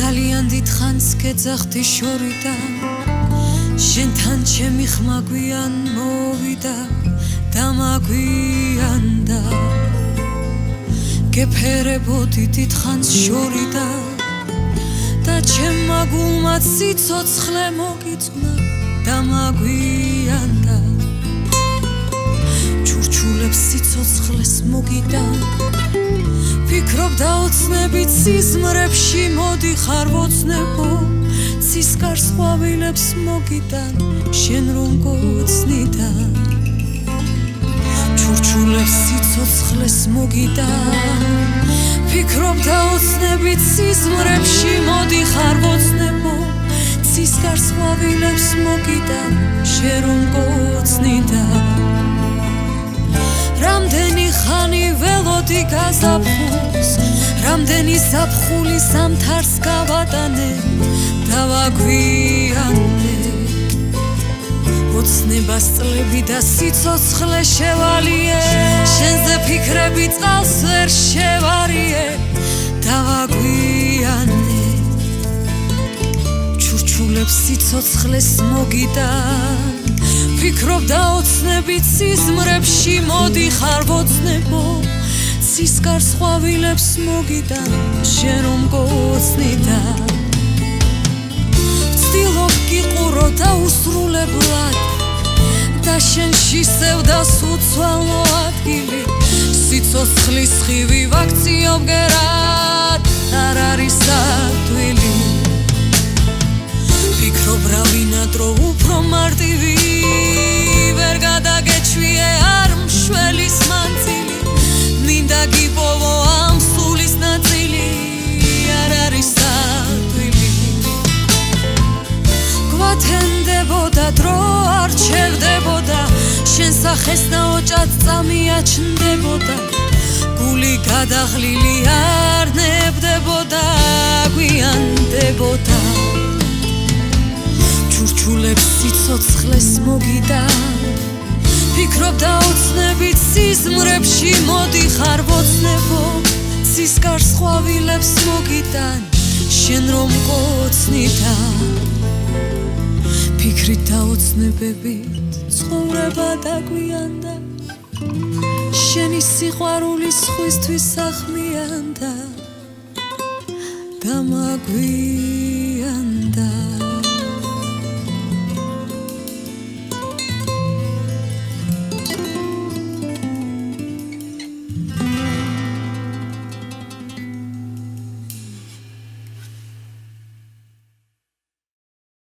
ძალიან დიდხანს გეძახდი შორიდან შენთან ჩემი ხმა გვიან მოვიდა და მაგვიანდა გეფერებოდი დიდხანს შორიდან და ჩემმა გულმა სიცოცხლე მოგიწვნა და მაგვიანდა ჩურჩულებს სიცოცხლეს მოგიდა ფიქრობ დაოცნებით სიზმრებში მოდიხარ ვოცნებო ცისკარს ყვავილებს მოგიდან შენ რომ გოცნიდა ჩურჩულებს სიცოცხლეს მოგიდა ფიქრობ დაოცნებით სიზმრებში მოდიხარ ვოცნებო ცისკარს ყვავილებს მოგიდან შენ რომ გოცნიდა რამდენი ხანი ველოდი გაზაფხულს რამდენი ზაფხული სამთარს გავატანე დავაგვიანე ოცნებას წლები და სიცოცხლე შევალიე შენზე ფიქრები წყალს ვერ შევარიე დავაგვიანე ჩურჩულებს სიცოცხლეს მოგიდა ფიქრობ დაოცნებით სიზმრებში მოდიხარ ვოცნებო ცისკარს ყვავილებს მოგიდან შენ რომ გოცნიდა ვცდილობ გიყურო დაუსრულებლად და შენში სევდას უცვალო ადგილი სიცოცხლის ხივი ვაქციობ გერად არ არის ადვილი ფიქრობ რა ვინადრო უფრო მარტივი ვერ გადაგეჩვიე არ მშველის მანძილი მინდა გიპოვო ამ სულის ნაწილი არ არის ადვილი გვათენდებოდა დრო არ ჩერდებოდა შენ სახეს ნაოჭად წამიაჩნდებოდა გული გადაღლილი არ ნებდებოდა გვიანდებოდა ჩურჩულებს სიცოცხლეს მოგიდა ფიქრობ დაოცნებით სიზმრებში მოდიხარ ვოცნებო ცისკარს ყვავილებს მოგიდან შენ რომ გოცნიდა ფიქრით დაოცნებებით ცხოვრება დაგვიანდა შენი სიყვარული სხვისთვის სახმიანდა და მაგვიანდა